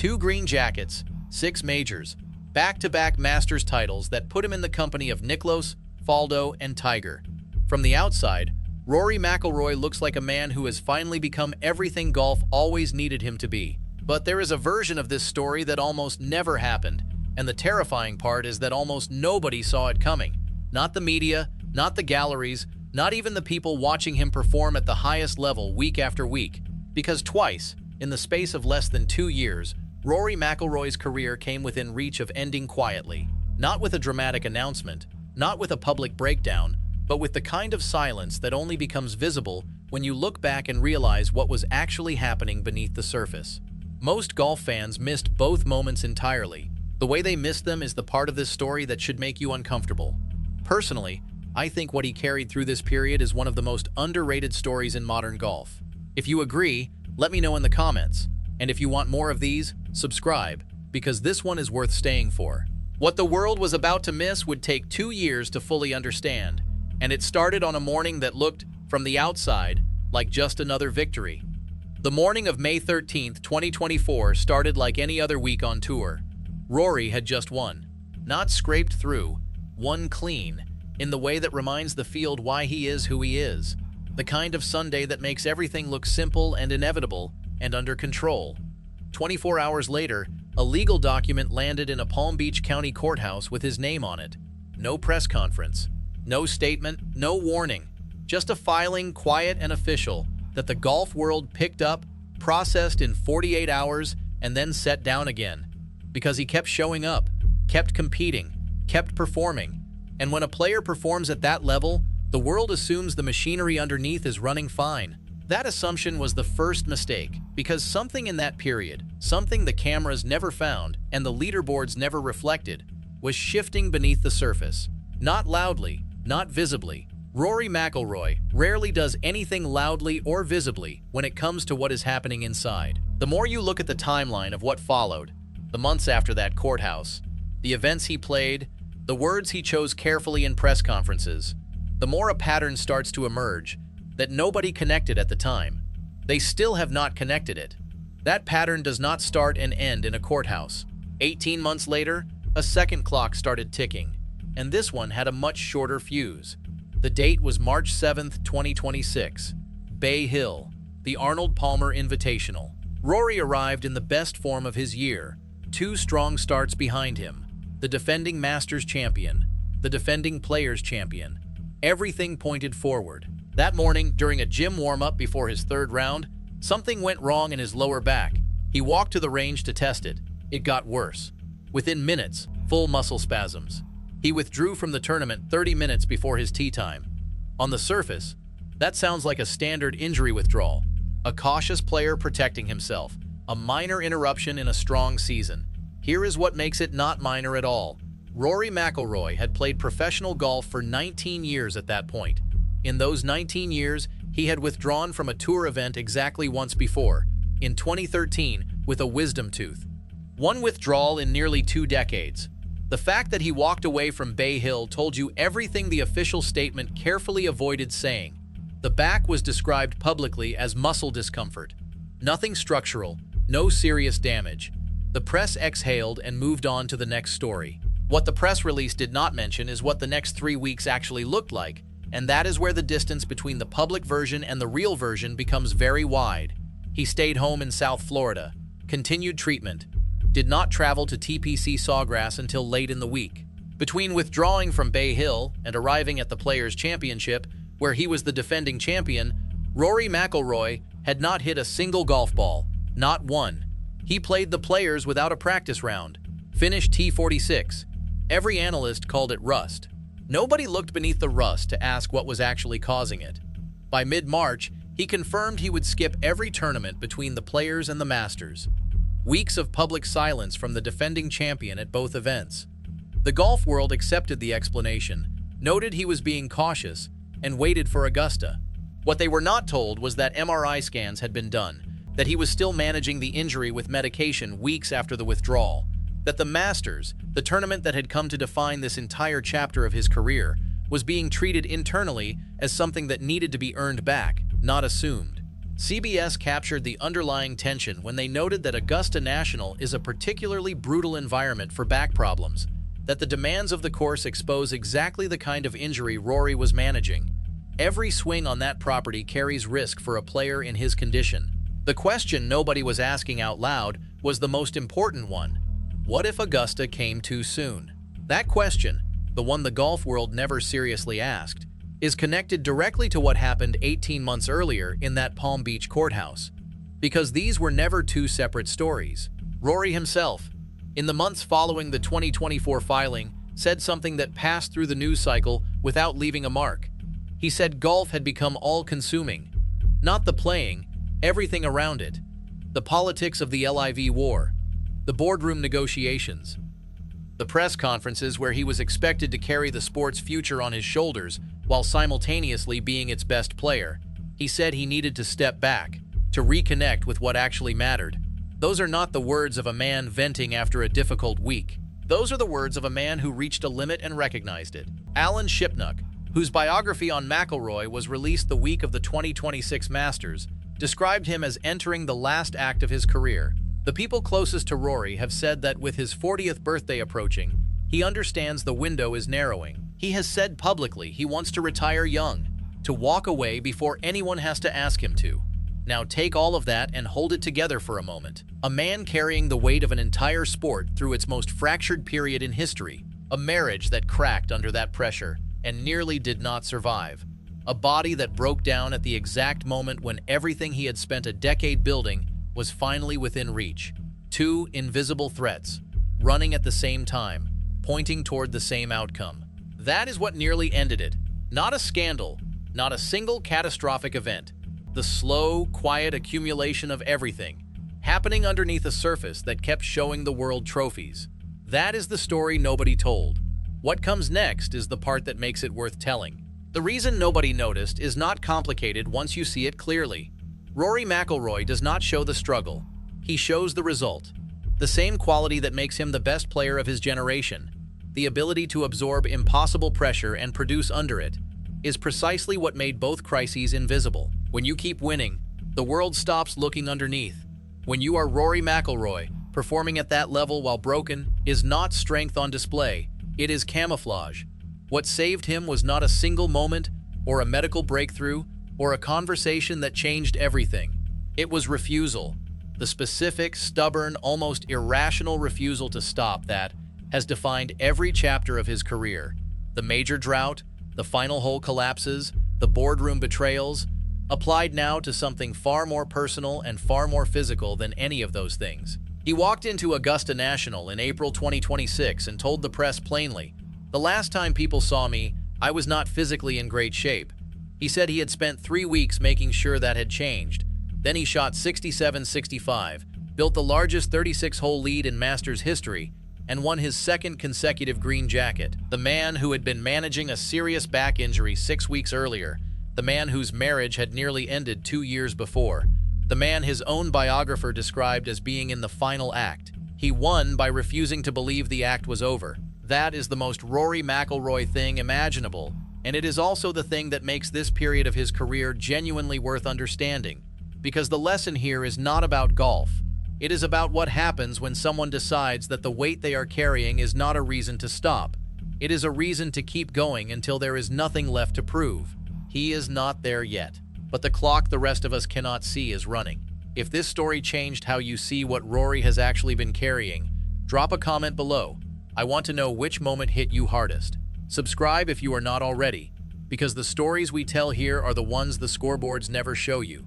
2 green jackets, 6 majors, back-to-back Masters titles that put him in the company of Nicklaus, Faldo, and Tiger. From the outside, Rory McIlroy looks like a man who has finally become everything golf always needed him to be. But there is a version of this story that almost never happened, and the terrifying part is that almost nobody saw it coming. Not the media, not the galleries, not even the people watching him perform at the highest level week after week. Because twice, in the space of less than 2 years, Rory McIlroy's career came within reach of ending quietly. Not with a dramatic announcement, not with a public breakdown, but with the kind of silence that only becomes visible when you look back and realize what was actually happening beneath the surface. Most golf fans missed both moments entirely. The way they missed them is the part of this story that should make you uncomfortable. Personally, I think what he carried through this period is one of the most underrated stories in modern golf. If you agree, let me know in the comments. And if you want more of these, subscribe, because this one is worth staying for. What the world was about to miss would take 2 years to fully understand, and it started on a morning that looked, from the outside, like just another victory. The morning of May 13th, 2024 started like any other week on tour. Rory had just won. Not scraped through, won clean, in the way that reminds the field why he is who he is. The kind of Sunday that makes everything look simple and inevitable and under control. 24 hours later, a legal document landed in a Palm Beach County courthouse with his name on it. No press conference, no statement, no warning, just a filing, quiet and official, that the golf world picked up, processed in 48 hours, and then set down again. Because he kept showing up, kept competing, kept performing. And when a player performs at that level, the world assumes the machinery underneath is running fine. That assumption was the first mistake, because something in that period, something the cameras never found and the leaderboards never reflected, was shifting beneath the surface. Not loudly, not visibly. Rory McIlroy rarely does anything loudly or visibly when it comes to what is happening inside. The more you look at the timeline of what followed, the months after that courthouse, the events he played, the words he chose carefully in press conferences, the more a pattern starts to emerge that nobody connected at the time. They still have not connected it. That pattern does not start and end in a courthouse. 18 months later, a second clock started ticking, and this one had a much shorter fuse. The date was March 7th, 2026. Bay Hill, the Arnold Palmer Invitational. Rory arrived in the best form of his year, 2 strong starts behind him. The defending Masters champion, the defending Players champion. Everything pointed forward. That morning, during a gym warm-up before his 3rd round, something went wrong in his lower back. He walked to the range to test it. It got worse. Within minutes, full muscle spasms. He withdrew from the tournament 30 minutes before his tee time. On the surface, that sounds like a standard injury withdrawal. A cautious player protecting himself. A minor interruption in a strong season. Here is what makes it not minor at all. Rory McIlroy had played professional golf for 19 years at that point. In those 19 years, he had withdrawn from a tour event exactly once before, in 2013, with a wisdom tooth. One withdrawal in nearly 2 decades. The fact that he walked away from Bay Hill told you everything the official statement carefully avoided saying. The back was described publicly as muscle discomfort. Nothing structural, no serious damage. The press exhaled and moved on to the next story. What the press release did not mention is what the next 3 weeks actually looked like, and that is where the distance between the public version and the real version becomes very wide. He stayed home in South Florida, continued treatment, did not travel to TPC Sawgrass until late in the week. Between withdrawing from Bay Hill and arriving at the Players' Championship, where he was the defending champion, Rory McIlroy had not hit a single golf ball, not one. He played the Players without a practice round, finished T46. Every analyst called it rust. Nobody looked beneath the rust to ask what was actually causing it. By mid-March, he confirmed he would skip every tournament between the Players and the Masters. Weeks of public silence from the defending champion at both events. The golf world accepted the explanation, noted he was being cautious, and waited for Augusta. What they were not told was that MRI scans had been done, that he was still managing the injury with medication weeks after the withdrawal, that the Masters, the tournament that had come to define this entire chapter of his career, was being treated internally as something that needed to be earned back, not assumed. CBS captured the underlying tension when they noted that Augusta National is a particularly brutal environment for back problems, that the demands of the course expose exactly the kind of injury Rory was managing. Every swing on that property carries risk for a player in his condition. The question nobody was asking out loud was the most important one. What if Augusta came too soon? That question, the one the golf world never seriously asked, is connected directly to what happened 18 months earlier in that Palm Beach courthouse. Because these were never two separate stories. Rory himself, in the months following the 2024 filing, said something that passed through the news cycle without leaving a mark. He said golf had become all-consuming. Not the playing, everything around it. The politics of the LIV war, the boardroom negotiations, the press conferences where he was expected to carry the sport's future on his shoulders while simultaneously being its best player. He said he needed to step back, to reconnect with what actually mattered. Those are not the words of a man venting after a difficult week. Those are the words of a man who reached a limit and recognized it. Alan Shipnuck, whose biography on McIlroy was released the week of the 2026 Masters, described him as entering the last act of his career. The people closest to Rory have said that with his 40th birthday approaching, he understands the window is narrowing. He has said publicly he wants to retire young, to walk away before anyone has to ask him to. Now take all of that and hold it together for a moment. A man carrying the weight of an entire sport through its most fractured period in history, a marriage that cracked under that pressure and nearly did not survive, a body that broke down at the exact moment when everything he had spent a decade building was finally within reach. Two invisible threats, running at the same time, pointing toward the same outcome. That is what nearly ended it. Not a scandal, not a single catastrophic event. The slow, quiet accumulation of everything, happening underneath a surface that kept showing the world trophies. That is the story nobody told. What comes next is the part that makes it worth telling. The reason nobody noticed is not complicated once you see it clearly. Rory McIlroy does not show the struggle. He shows the result. The same quality that makes him the best player of his generation, the ability to absorb impossible pressure and produce under it, is precisely what made both crises invisible. When you keep winning, the world stops looking underneath. When you are Rory McIlroy, performing at that level while broken is not strength on display, it is camouflage. What saved him was not a single moment, or a medical breakthrough, or a conversation that changed everything. It was refusal. The specific, stubborn, almost irrational refusal to stop that has defined every chapter of his career. The major drought, the final hole collapses, the boardroom betrayals, applied now to something far more personal and far more physical than any of those things. He walked into Augusta National in April 2026 and told the press plainly, "The last time people saw me, I was not physically in great shape." He said he had spent 3 weeks making sure that had changed. Then he shot 67-65, built the largest 36-hole lead in Masters history, and won his second consecutive green jacket. The man who had been managing a serious back injury 6 weeks earlier, the man whose marriage had nearly ended 2 years before, the man his own biographer described as being in the final act. He won by refusing to believe the act was over. That is the most Rory McIlroy thing imaginable, and it is also the thing that makes this period of his career genuinely worth understanding. Because the lesson here is not about golf. It is about what happens when someone decides that the weight they are carrying is not a reason to stop. It is a reason to keep going until there is nothing left to prove. He is not there yet, but the clock the rest of us cannot see is running. If this story changed how you see what Rory has actually been carrying, drop a comment below. I want to know which moment hit you hardest. Subscribe if you are not already, because the stories we tell here are the ones the scoreboards never show you.